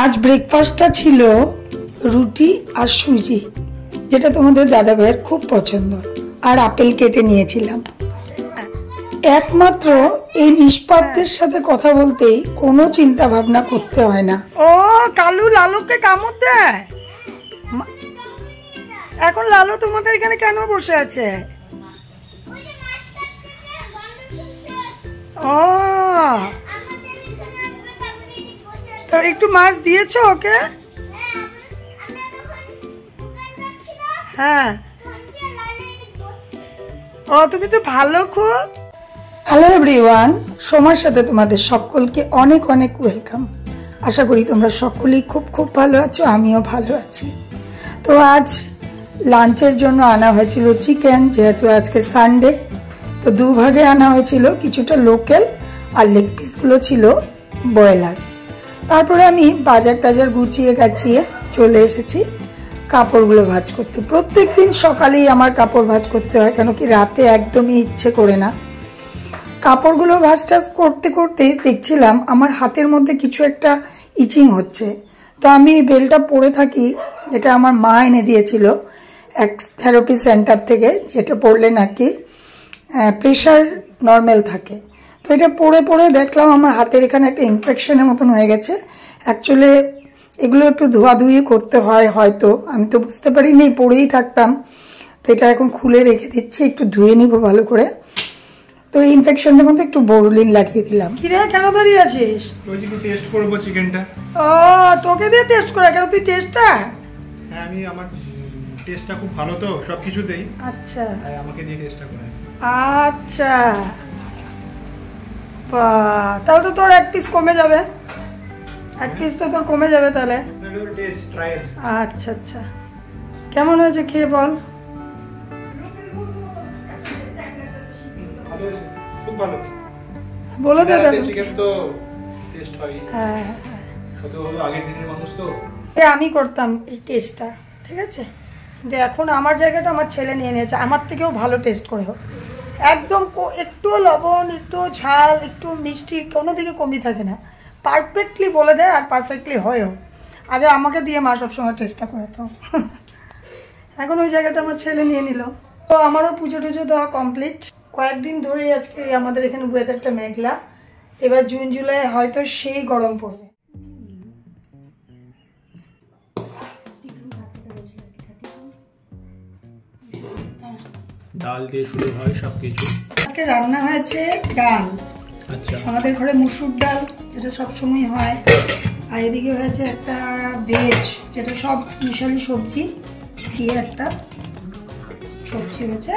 आज ब्रेकफास्टটা ছিল রুটি আর সুজি, যেটা তোমাদের দাদা ভাইয়ের খুব পছন্দ, আর আপেল কেটে নিয়েছিলাম। একমাত্র এই নিষ্পাপদের সাথে কথা বলতেই কোনো চিন্তা ভাবনা করতে হয় না। ও কালু লালুকে কামড় দেয়। এখন লালু তোমাদের এখানে কেন বসে আছে? ও তো একটু মাছ দিয়েছো ওকে? হ্যাঁ। ও তুমি তো ভালো খুব। হ্যালো এভরিওয়ান, সোমার সাথে তোমাদের সকলকে অনেক অনেক ওয়েলকাম। আশা করি তোমরা সকলেই খুব খুব ভালো আছো, আমিও ভালো আছি। তো আজ লাঞ্চের জন্য আনা হয়েছিল চিকেন, যেহেতু আজকে সানডে। তো দুভাগে আনা হয়েছিল, কিছুটা লোকাল আর লেগ পিসগুলো ছিল ব্রয়লার। তারপরে আমি বাজার টাজার গুছিয়ে গাছিয়ে চলে এসেছি কাপড়গুলো ভাঁজ করতে। প্রত্যেক দিন সকালেই আমার কাপড় ভাঁজ করতে হয়, কেন কি রাতে একদমই ইচ্ছে করে না। কাপড়গুলো ভাঁজ টাজ করতে করতে দেখছিলাম আমার হাতের মধ্যে কিছু একটা ইচিং হচ্ছে। তো আমি বেলটা পরে থাকি, এটা আমার মা এনে দিয়েছিল এক থেরাপি সেন্টার থেকে, যেটা পড়লে নাকি প্রেশার নর্মাল থাকে। তো এটা পরে পরে দেখলাম আমার হাতের এখানে একটা ইনফেকশনের মতন হয়ে গেছে। অ্যাকচুয়ালি এগুলো একটু ধোয়াধুয়ি করতে হয় হয়তো, আমি তো বুঝতে পারিনি, পরেই থাকতাম। তো এটা এখন খুলে রেখে দিচ্ছি, একটু ধুয়ে নিব ভালো করে। তো এই ইনফেকশনের মধ্যে একটু বোরোলিন লাগিয়ে দিলাম। কি রে, কেন দাঁড়িয়ে আছিস? তুই কি টেস্ট করব চিকেনটা? ও তোকে দিয়ে টেস্ট করা? কেন তুই টেস্টটা? হ্যাঁ, আমি আমার টেস্টটা খুব ভালো তো সবকিছুতেই। আচ্ছা, আমাকে দিয়ে টেস্টটা করে। আচ্ছা, তাহলে তো তোর এক পিস কমে যাবে, এক পিস তো তোর কমে যাবে তাহলে। Test trial. আচ্ছা আচ্ছা, কেমন হয়েছে খেয়ে বল। খুব ভালো বলে দে দাদা। চিকেন তো টেস্ট হয়। হ্যাঁ, সত্যি হলো আগের দিনের মানুষ তো। আমি করতাম এই টেস্টটা, ঠিক আছে, কিন্তু এখন আমার জায়গাটা আমার ছেলে নিয়ে নিয়েছে, আমার থেকেও ভালো টেস্ট করে হোক। একদম একটু লবণ, একটু ঝাল, একটু মিষ্টি কোনো দিকে কমই থাকে না, পারফেক্টলি বলে দেয় আর পারফেক্টলি হয়ও। আগে আমাকে দিয়ে মা সবসময় টেস্টটা করাতো, এখন ওই জায়গাটা আমার ছেলে নিয়ে নিল। তো আমারও পুজো টুজো দেওয়া কমপ্লিট। কয়েকদিন ধরেই আজকে আমাদের এখানে ওয়েদারটা মেঘলা, এবার জুন জুলাই হয়তো সেই গরম পড়বে। ডাল দিয়ে শুরু হয় সবকিছু। আজকে রান্না হয়েছে ডাল। আচ্ছা, আমাদের ঘরে মুসুর ডাল, যেটা সবসময় হয়। আর এদিকে হয়েছে একটা ভেজ, যেটা সব মিশালি সবজি দিয়ে একটা সবজি হয়েছে।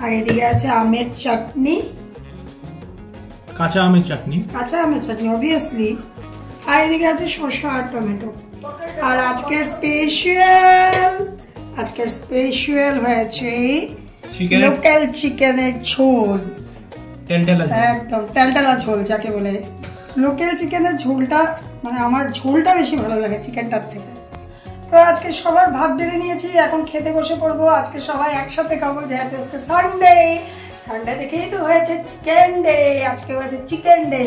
আর এদিকে আছে আমের চাটনি, কাঁচা আমের চাটনি, কাঁচা আমের চাটনি অবভিয়াসলি। আর এদিকে আছে শসা আর টমেটো। আর আজকের স্পেশাল হয়েছে লোকাল চিকেনের ঝোল। একদম তেলতেলা ঝোল যাকে বলে। লোকাল চিকেনের ঝোলটা, মানে আমার ঝোলটা বেশি ভালো লাগে চিকেনটার থেকে। তো আজকে সবার ভাত বেড়ে নিয়েছি, এখন খেতে বসে পড়বো। আজকে সবাই একসাথে খাবো, যেহেতু আজকে সানডে দেখেই তো হয়েছে চিকেন ডে। আজকে হয়েছে চিকেন ডে,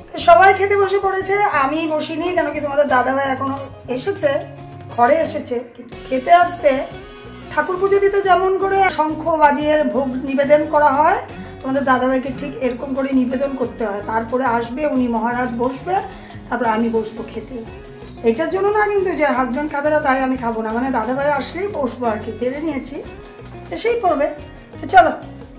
তো সবাই খেতে বসে পড়েছে। আমি বসিনি, কেন কি তোমাদের দাদাভাই এখনো এসেছে, ঘরে এসেছে, কিন্তু খেতে আসতে ঠাকুর পুজো দিতে যেমন করে শঙ্খ বাজিয়ে ভোগ নিবেদন করা হয়, তোমাদের দাদাভাইকে ঠিক এরকম করে নিবেদন করতে হয়। তারপরে আসবে উনি, মহারাজ বসবে, তারপরে আমি বসবো খেতে। এটার জন্য না কিন্তু যে হাজব্যান্ড খাবে না তাই আমি খাবো না, মানে দাদাভাই আসলেই বসবো আর কি। বেড়ে নিয়েছি, এসেই করবে। তো চলো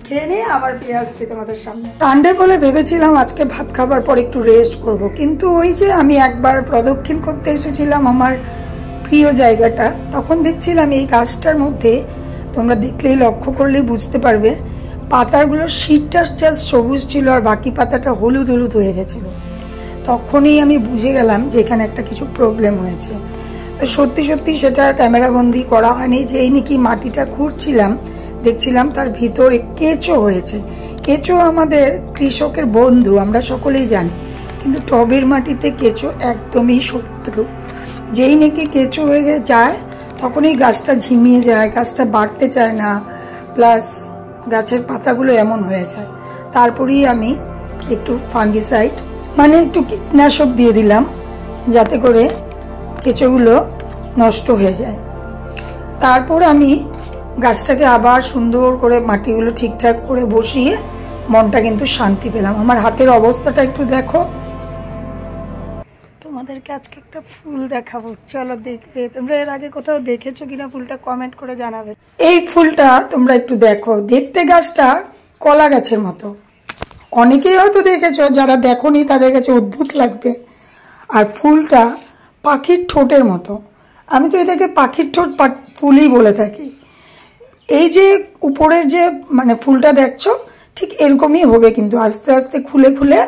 খেয়ে নিয়ে আবার ফিরে আসছি তোমাদের সামনে। সানডে বলে ভেবেছিলাম আজকে ভাত খাবার পর একটু রেস্ট করব, কিন্তু ওই যে আমি একবার প্রদক্ষিণ করতে এসেছিলাম আমার প্রিয় জায়গাটা, তখন দেখছিলাম এই গাছটার মধ্যে, তোমরা দেখলেই লক্ষ্য করলেই বুঝতে পারবে, পাতাগুলো শীতটা জাস্ট সবুজ ছিল আর বাকি পাতাটা হলুদ হলুদ হয়ে গেছিল। তখনই আমি বুঝে গেলাম যে এখানে একটা কিছু প্রবলেম হয়েছে। তো সত্যি সত্যি সেটা ক্যামেরাবন্দি করা হয়নি। যেই নাকি মাটিটা খুঁড়ছিলাম, দেখছিলাম তার ভিতরে কেঁচো হয়েছে। কেঁচো আমাদের কৃষকের বন্ধু, আমরা সকলেই জানি, কিন্তু টবের মাটিতে কেঁচো একদমই শত্রু। যেই নাকি কেঁচো হয়ে যায় তখনই গাছটা ঝিমিয়ে যায়, গাছটা বাড়তে চায় না, প্লাস গাছের পাতাগুলো এমন হয়ে যায়। তারপরেই আমি একটু ফাঙ্গিসাইড, মানে একটু কীটনাশক দিয়ে দিলাম, যাতে করে কেঁচোগুলো নষ্ট হয়ে যায়। তারপর আমি গাছটাকে আবার সুন্দর করে মাটিগুলো ঠিকঠাক করে বসিয়ে মনটা কিন্তু শান্তি পেলাম। আমার হাতের অবস্থাটা একটু দেখো। তোমাদেরকে আজকে একটা ফুল দেখাবো, চলো দেখবে। তোমরা এর আগে কোথাও দেখেছো কিনা ফুলটা কমেন্ট করে জানাবে। এই ফুলটা তোমরা একটু দেখো, দেখতে গাছটা কলা গাছের মতো। অনেকেই হয়তো দেখেছো, যারা দেখোনি তাদের কাছে অদ্ভুত লাগবে। আর ফুলটা পাখির ঠোঁটের মতো। আমি তো এটাকে পাখির ঠোঁট ফুলই বলে থাকি। এই যে উপরের যে মানে ফুলটা দেখছো ঠিক এরকমই হবে, কিন্তু আস্তে আস্তে খুলে খুলে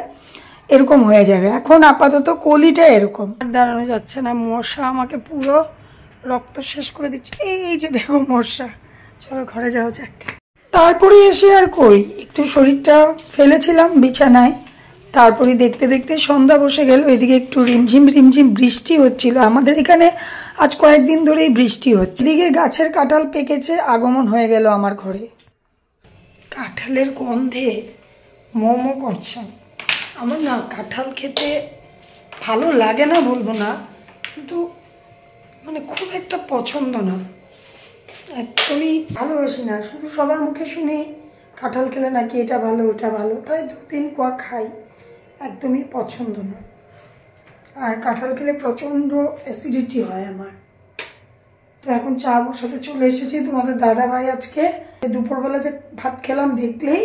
এরকম হয়ে যাবে। এখন আপাতত কলিটা এরকম। দাঁড়ানো যাচ্ছে না, মশা আমাকে পুরো রক্ত শেষ করে দিচ্ছে। এই যে দেখো মশা। চলো ঘরে যাওয়া যাক। তারপরে এসে আর কই, একটু শরীরটা ফেলেছিলাম বিছানায়। তারপরে দেখতে দেখতে সন্ধ্যা বসে গেল। এদিকে একটু রিমঝিম রিমঝিম বৃষ্টি হচ্ছিল। আমাদের এখানে আজ কয়েকদিন ধরেই বৃষ্টি হচ্ছে। এদিকে গাছের কাঁঠাল পেকেছে, আগমন হয়ে গেল আমার ঘরে। কাঁঠালের গন্ধে মোমো করছে। আমার না কাঁঠাল খেতে ভালো লাগে না বলবো না, কিন্তু মানে খুব একটা পছন্দ না, একদমই ভালোবাসি না। শুধু সবার মুখে শুনি কাঁঠাল খেলে নাকি এটা ভালো ওটা ভালো, তাই 2-3 কোয়া খাই, একদমই পছন্দ না। আর কাঁঠাল খেলে প্রচণ্ড অ্যাসিডিটি হয় আমার। তো এখন চা বসাতে চলে এসেছি। তোমাদের দাদা ভাই আজকে দুপুরবেলা যে ভাত খেলাম, দেখলেই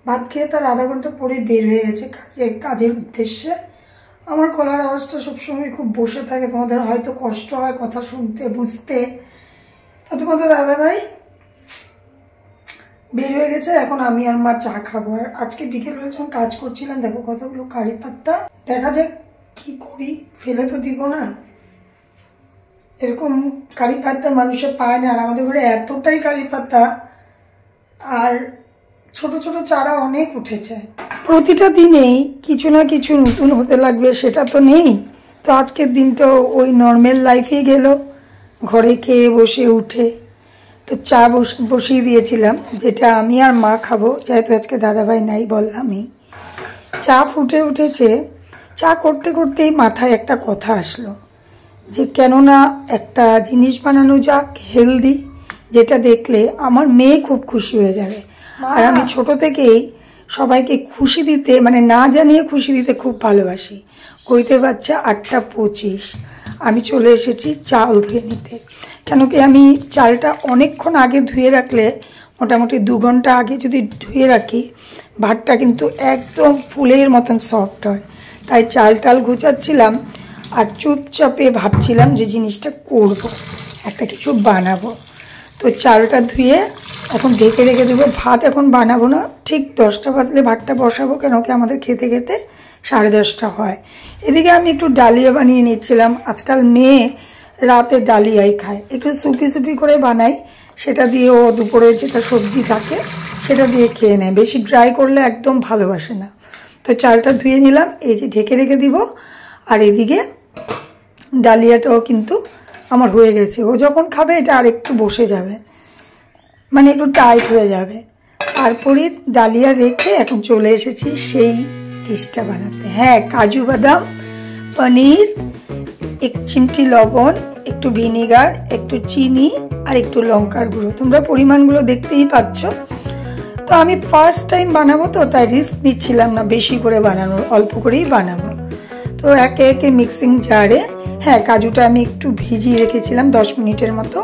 ভাত খেয়ে তার আধা ঘন্টা পরে বের হয়ে গেছে কাজের উদ্দেশ্যে। আমার গলার আওয়াজটা সবসময় খুব বসে থাকে, তোমাদের হয়তো কষ্ট হয় কথা শুনতে বুঝতে। তো তোমাদের দাদা ভাই বের হয়ে গেছে, এখন আমি আর মা চা খাবো। আর আজকে বিকেলবেলা যখন কাজ করছিলাম, দেখো কতগুলো কারি পাত্তা, দেখা যাক কি করি, ফেলে তো দিব না। এরকম কারি পাত্তা মানুষে পায় না, আর আমাদের ঘরে এতটাই কারি পাত্তা, আর ছোট ছোট চারা অনেক উঠেছে। প্রতিটা দিনেই কিছু না কিছু নতুন হতে লাগবে সেটা তো নেই। তো আজকের দিনটা ওই নর্মাল লাইফেই গেল, ঘরে খেয়ে বসে উঠে। তো চা বসিয়ে দিয়েছিলাম, যেটা আমি আর মা খাবো, যেহেতু আজকে দাদাভাই নাই বললামই। চা ফুটে উঠেছে। চা করতে করতেই মাথায় একটা কথা আসলো, যে কেননা একটা জিনিস বানানো যাক হেলদি, যেটা দেখলে আমার মেয়ে খুব খুশি হয়ে যাবে। আর আমি ছোট থেকেই সবাইকে খুশি দিতে, মানে না জানিয়ে খুশি দিতে খুব ভালোবাসি। কইতে বাচ্চা 8:25, আমি চলে এসেছি চাল ধুয়ে নিতে। কেন কি আমি চালটা অনেকক্ষণ আগে ধুয়ে রাখলে, মোটামুটি 2 ঘন্টা আগে যদি ধুয়ে রাখি, ভাতটা কিন্তু একদম ফুলের মতন সফট হয়। তাই চাল টাল গুছাচ্ছিলাম আর চুপচাপে ভাবছিলাম যে জিনিসটা করব, একটা কিছু বানাবো। তো চালটা ধুয়ে এখন ঢেকে রেখে দেবো। ভাত এখন বানাবো না, ঠিক 10টা বাজলে ভাতটা বসাবো, কেন কি আমাদের খেতে খেতে 10:30 হয়। এদিকে আমি একটু ডালিয়া বানিয়ে নিচ্ছিলাম। আজকাল মেয়ে রাতে ডালিয়াই খায়, একটু সুপি সুপি করে বানাই, সেটা দিয়ে ও দুপুরে যেটা সবজি থাকে সেটা দিয়ে খেয়ে নেয়। বেশি ড্রাই করলে একদম ভালোবাসে না। তো চালটা ধুয়ে নিলাম, এই যে ঢেকে রেখে দিব। আর এদিকে ডালিয়াটাও কিন্তু আমার হয়ে গেছে। ও যখন খাবে এটা আর একটু বসে যাবে, মানে একটু টাইট হয়ে যাবে। তারপরে ডালিয়া রেখে এখন চলে এসেছি সেই ডিশটা বানাতে। হ্যাঁ, কাজু বাদাম, পনির, 1 চিমটি লবণ, একটু ভিনেগার, একটু চিনি আর একটু লঙ্কার গুঁড়ো। তোমরা পরিমাণগুলো দেখতেই পাচ্ছ। তো আমি ফার্স্ট টাইম বানাবো, তো তাই রিস্ক নিচ্ছিলাম না বেশি করে বানানোর, অল্প করেই বানাবো। তো একে একে মিক্সিং জারে, হ্যাঁ কাজুটা আমি একটু ভিজিয়ে রেখেছিলাম 10 মিনিটের মতো,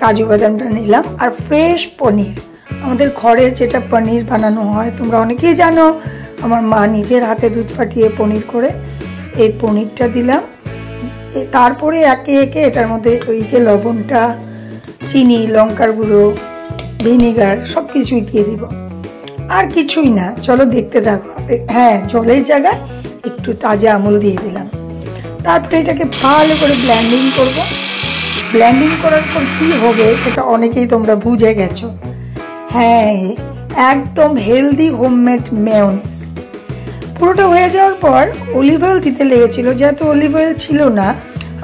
কাজু বাদামটা নিলাম। আর ফ্রেশ পনির, আমাদের ঘরের যেটা পনির বানানো হয়, তোমরা অনেকেই জানো, আমার মা নিজের হাতে দুধ ফাটিয়ে পনির করে, এই পনিরটা দিলাম। তারপরে একে একে এটার মধ্যে ওই যে লবণটা, চিনি, লঙ্কার গুঁড়ো, ভিনেগার সব কিছুই দিয়ে দিব। আর কিছুই না, চলো দেখতে থাকো। হ্যাঁ, জলের জায়গায় একটু তাজা আমুল দিয়ে দিলাম। তারপরে এটাকে ভালো করে ব্লেন্ডিং করব। ব্লেন্ডিং করার পর কি হবে সেটা অনেকেই তোমরা বুঝে গেছো। হ্যাঁ, একদম হেলদি হোমমেড মেয়োনিজ। পুরোটা হয়ে যাওয়ার পর অলিভ অয়েল দিতে লেগেছিল, যেহেতু অলিভ অয়েল ছিল না,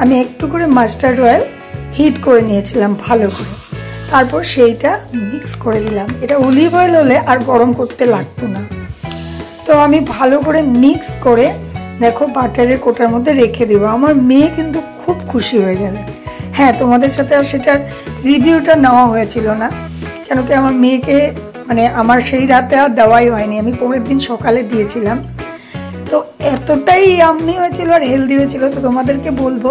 আমি একটু করে মাস্টার্ড অয়েল হিট করে নিয়েছিলাম ভালো করে। তারপর সেইটা মিক্স করে দিলাম। এটা অলিভ অয়েল হলে আর গরম করতে লাগতো না। তো আমি ভালো করে মিক্স করে দেখো বাটারের কোটার মধ্যে রেখে দেবো। আমার মেয়ে কিন্তু খুব খুশি হয়ে যাবে। হ্যাঁ, তোমাদের সাথে আর সেটার রিভিউটা নেওয়া হয়েছিল না, কেন কি আমার মেয়েকে মানে আমার সেই রাতে আর দেওয়াই হয়নি, আমি পরের দিন সকালে দিয়েছিলাম। তো এতটাই ইয়াম্মি হয়েছিল আর হেলদি হয়েছিল। তো তোমাদেরকে বলবো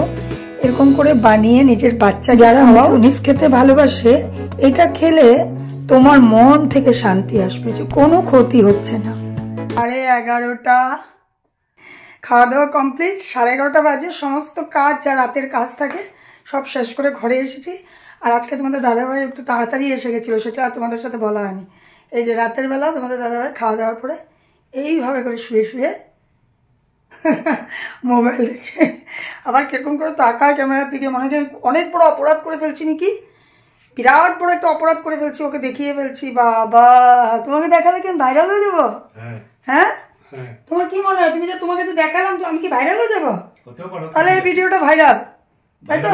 এরকম করে বানিয়ে নিজের বাচ্চা যারা মেয়োনিজ খেতে ভালোবাসে, এটা খেলে তোমার মন থেকে শান্তি আসবে যে কোনো ক্ষতি হচ্ছে না। 11:30 খাওয়া দাওয়া কমপ্লিট, 11:30 বাজে। সমস্ত কাজ যা রাতের কাজ থাকে সব শেষ করে ঘরে এসেছি। আর আজকে তোমাদের দাদাভাই একটু তাড়াতাড়ি এসে গেছিলো, সেটা আর তোমাদের সাথে বলা হয়নি। এই যে রাতের বেলা তোমাদের দাদাভাই খাওয়া দাওয়ার পরে এইভাবে করে শুয়ে শুয়ে মোবাইল দেখে আবার কিরকম করে তাকায় ক্যামেরার দিকে, মনে হয় অনেক বড় অপরাধ করে ফেলছি নাকি, বিরাট বড় একটা অপরাধ করে ফেলছি, ওকে দেখিয়ে ফেলছি। বাবা, তোমাকে দেখালে কি আমি ভাইরাল হয়ে যাবো? হ্যাঁ, তোমার কি মনে হয় তুমি যে তোমাকে যে দেখালাম তো আমি কি ভাইরাল হয়ে যাবো? তাহলে এই ভিডিওটা ভাইরাল, তাই তো?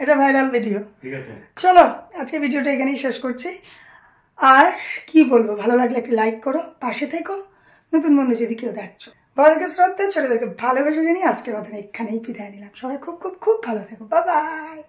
এটা ভাইরাল ভিডিও। চলো আজকে ভিডিওটা এখানেই শেষ করছি। আর কি বলবো, ভালো লাগলে একটু লাইক করো, পাশে থেকো। নতুন বন্ধু যদি কেউ দেখছো, বড়দেরকে শ্রদ্ধা, ছোটদেরকে ভালোবেসে জানিয়ে আজকের মতন এখানেই বিদায় নিলাম। সবাই খুব খুব খুব ভালো থেকো। Bye bye.